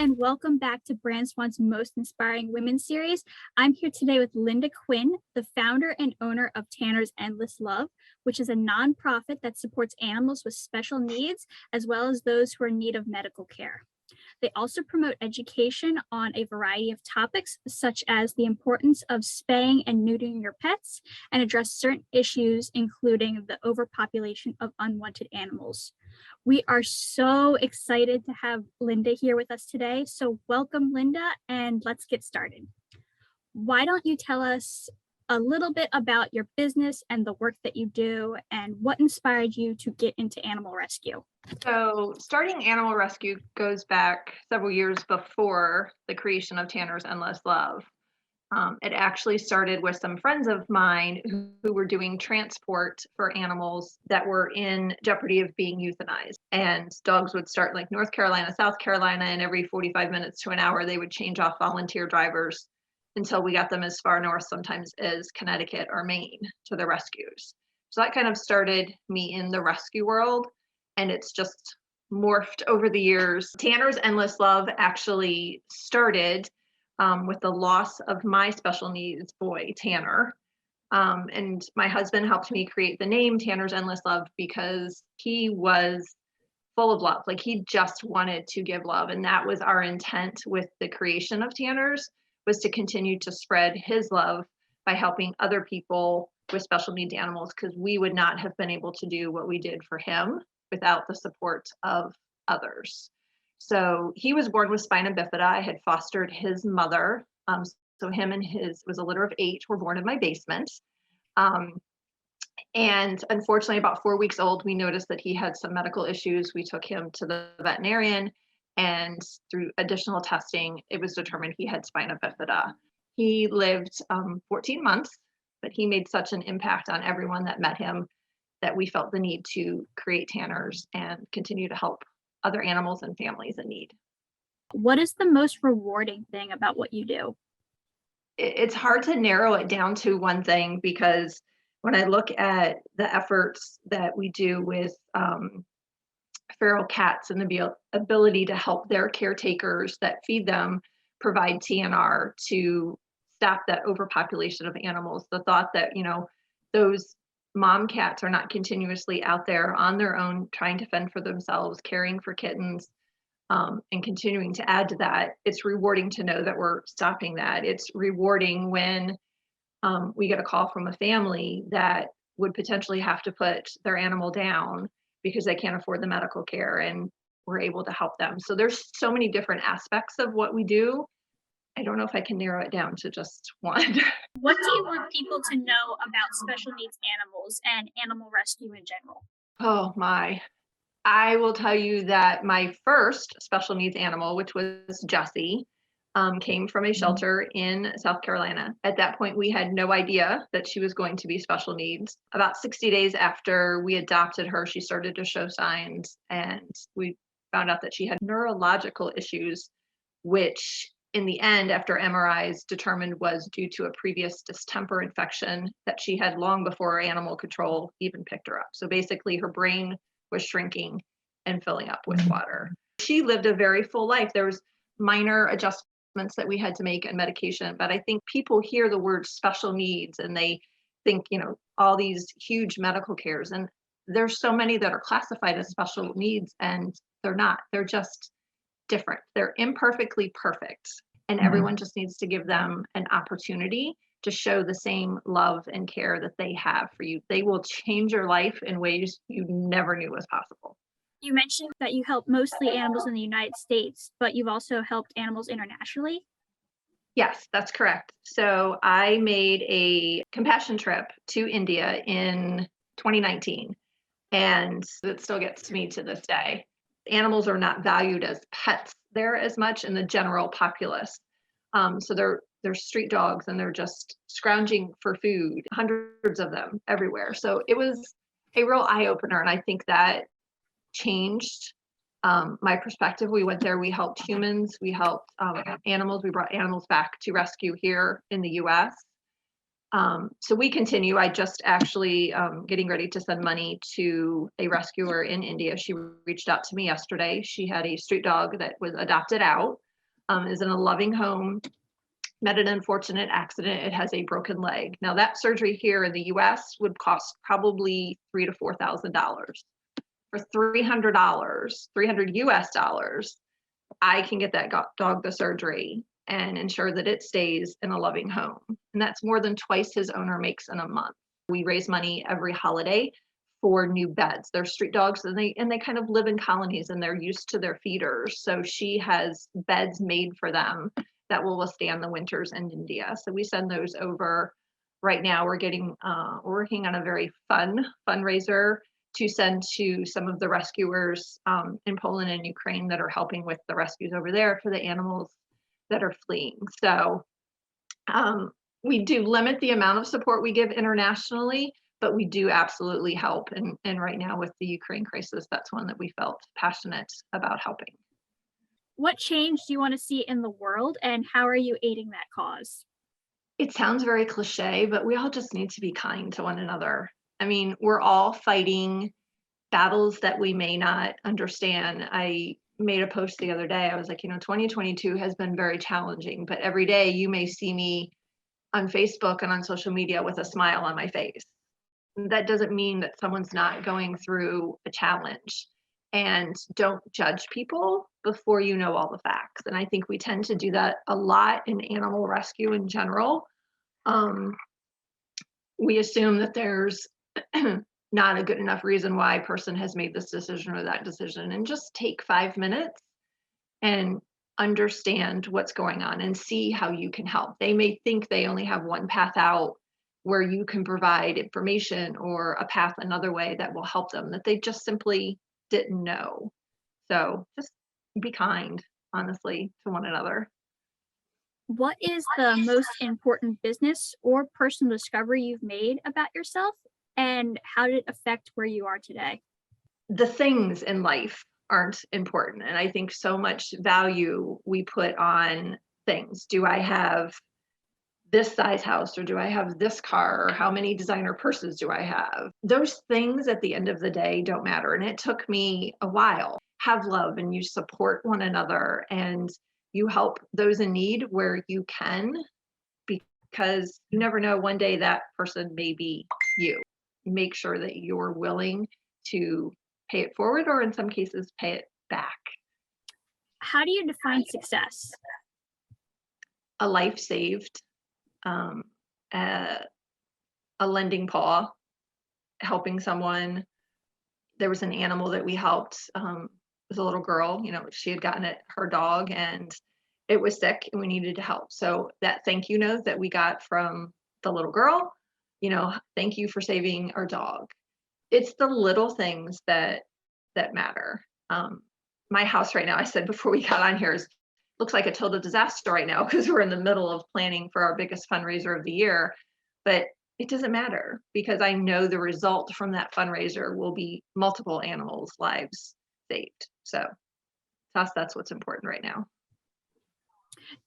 and welcome back to Brand Swan's Most Inspiring Women series. I'm here today with Linda Quinn, the founder and owner of Tanner's Endless Love, which is a nonprofit that supports animals with special needs, as well as those who are in need of medical care. They also promote education on a variety of topics, such as the importance of spaying and neutering your pets, and address certain issues, including the overpopulation of unwanted animals. We are so excited to have Linda here with us today. So welcome, Linda, and let's get started. Why don't you tell us a little bit about your business and the work that you do and what inspired you to get into animal rescue? So starting animal rescue goes back several years before the creation of Tanner's Endless Love. It actually started with some friends of mine who were doing transport for animals that were in jeopardy of being euthanized. And dogs would start like North Carolina, South Carolina, and every 45 minutes to an hour, they would change off volunteer drivers until we got them as far north, sometimes as Connecticut or Maine, to the rescues. So that kind of started me in the rescue world, and it's just morphed over the years. Tanner's Endless Love actually started with the loss of my special needs boy, Tanner. And my husband helped me create the name Tanner's Endless Love because he was full of love. Like, he just wanted to give love. And that was our intent with the creation of Tanner's, was to continue to spread his love by helping other people with special needs animals, because we would not have been able to do what we did for him without the support of others. So he was born with spina bifida. I had fostered his mother. So him and his was a litter of 8 were born in my basement. And unfortunately, about 4 weeks old, we noticed that he had some medical issues. We took him to the veterinarian, and through additional testing, it was determined he had spina bifida. He lived 14 months, but he made such an impact on everyone that met him that we felt the need to create Tanner's and continue to help other animals and families in need. What is the most rewarding thing about what you do? It's hard to narrow it down to one thing, because when I look at the efforts that we do with feral cats and the ability to help their caretakers that feed them provide TNR to stop that overpopulation of animals, the thought that, those mom cats are not continuously out there on their own trying to fend for themselves, caring for kittens, and continuing to add to that, it's rewarding to know that we're stopping that. It's rewarding when we get a call from a family that would potentially have to put their animal down because they can't afford the medical care, and we're able to help them. So there's so many different aspects of what we do. I don't know if I can narrow it down to just one. What do you want people to know about special needs animals and animal rescue in general? Oh my. I will tell you that my first special needs animal, which was Jessie, came from a shelter in South Carolina. At that point, we had no idea that she was going to be special needs. About 60 days after we adopted her, she started to show signs, and we found out that she had neurological issues, which in the end, after MRIs, determined was due to a previous distemper infection that she had long before animal control even picked her up. So basically, her brain was shrinking and filling up with water. She lived a very full life. There was minor adjustments that we had to make and medication, but I think people hear the word special needs and they think, all these huge medical cares, and there's so many that are classified as special needs, and they're not. They're just different. They're imperfectly perfect, and everyone just needs to give them an opportunity to show the same love and care that they have for you. They will change your life in ways you never knew was possible. You mentioned that you help mostly animals in the United States, but you've also helped animals internationally. Yes, that's correct. So I made a compassion trip to India in 2019, and it still gets me to this day. Animals are not valued as pets there as much in the general populace. So they're street dogs, and they're just scrounging for food, hundreds of them everywhere. So it was a real eye opener, and I think that changed my perspective. We went there, we helped humans, we helped animals, we brought animals back to rescue here in the US. So we continue. I just actually getting ready to send money to a rescuer in India. She reached out to me yesterday. She had a street dog that was adopted out. is in a loving home, met an unfortunate accident. It has a broken leg. Now that surgery here in the US would cost probably $3,000 to $4,000. For $300, 300 US dollars, I can get that dog the surgery and ensure that it stays in a loving home. And that's more than twice his owner makes in a month. We raise money every holiday for new beds. They're street dogs, and they kind of live in colonies, and they're used to their feeders. So she has beds made for them that will withstand the winters in India. So we send those over. Right now we're working on a very fun fundraiser to send to some of the rescuers in Poland and Ukraine that are helping with the rescues over there for the animals that are fleeing. So we do limit the amount of support we give internationally, but we do absolutely help. And right now with the Ukraine crisis, that's one that we felt passionate about helping. What change do you want to see in the world, and how are you aiding that cause? It sounds very cliche, but we all just need to be kind to one another. I mean, we're all fighting battles that we may not understand. I made a post the other day. I was like, 2022 has been very challenging, but every day you may see me on Facebook and on social media with a smile on my face. That doesn't mean that someone's not going through a challenge. And don't judge people before you know all the facts. And I think we tend to do that a lot in animal rescue in general. We assume that there's not a good enough reason why a person has made this decision or that decision, and just take 5 minutes and understand what's going on and see how you can help. They may think they only have one path out where you can provide information or a path another way that will help them that they just simply didn't know. So just be kind, honestly, to one another. What is the most important business or personal discovery you've made about yourself, and how did it affect where you are today? The things in life aren't important. And I think so much value we put on things. Do I have this size house, or do I have this car, or how many designer purses do I have? Those things at the end of the day don't matter. And it took me a while. Have love, and you support one another, and you help those in need where you can, because you never know, one day that person may be you. Make sure that you're willing to pay it forward, or in some cases, pay it back. How do you define success? A life saved, a lending paw, helping someone. There was an animal that we helped. It was a little girl, she had gotten her dog, and it was sick, and we needed to help. So that thank you note that we got from the little girl, thank you for saving our dog. It's the little things that matter. My house right now, I said before we got on here, looks like a total disaster right now because we're in the middle of planning for our biggest fundraiser of the year. But it doesn't matter, because I know the result from that fundraiser will be multiple animals' lives saved. So to us, that's what's important right now.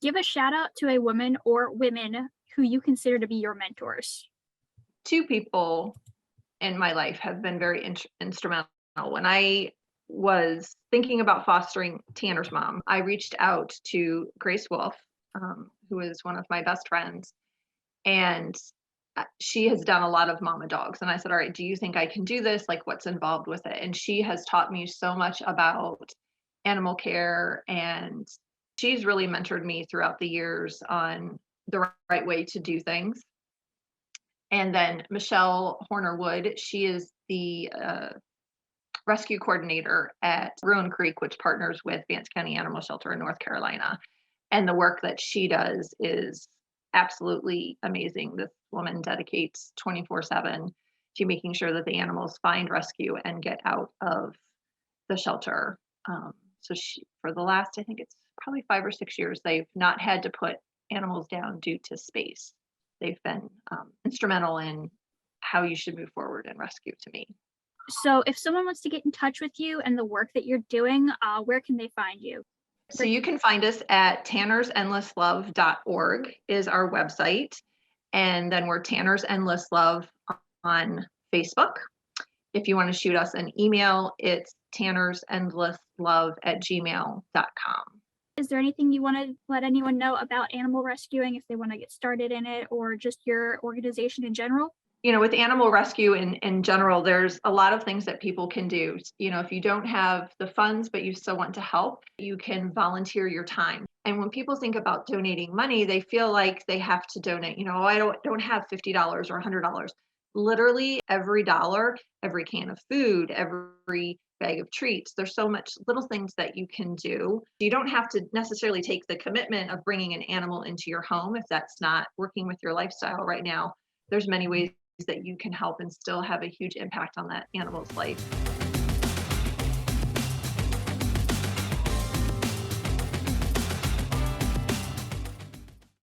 Give a shout out to a woman or women who you consider to be your mentors. 2 people in my life have been very instrumental. When I was thinking about fostering Tanner's mom, I reached out to Grace Wolf, who is one of my best friends, and she has done a lot of mama dogs. And I said, all right, do you think I can do this? Like, what's involved with it? And she has taught me so much about animal care, and she's really mentored me throughout the years on the right way to do things. And then Michelle Horner-Wood, she is the rescue coordinator at Rowan Creek, which partners with Vance County Animal Shelter in North Carolina. And the work that she does is absolutely amazing. This woman dedicates 24/7 to making sure that the animals find rescue and get out of the shelter. So for the last, I think it's probably 5 or 6 years, they've not had to put animals down due to space. They've been instrumental in how you should move forward in rescue, to me. So if someone wants to get in touch with you and the work that you're doing, where can they find you? So you can find us at tannersendlesslove.org is our website. And then we're Tanner's Endless Love on Facebook. If you want to shoot us an email, it's tannersendlesslove@gmail.com. Is there anything you want to let anyone know about animal rescuing if they want to get started in it or just your organization in general? With animal rescue in general, there's a lot of things that people can do. If you don't have the funds, but you still want to help, you can volunteer your time. And when people think about donating money, they feel like they have to donate, oh, I don't have $50 or $100. Literally every dollar, every can of food, every bag of treats, there's so much little things that you can do. You don't have to necessarily take the commitment of bringing an animal into your home if that's not working with your lifestyle right now. There's many ways that you can help and still have a huge impact on that animal's life.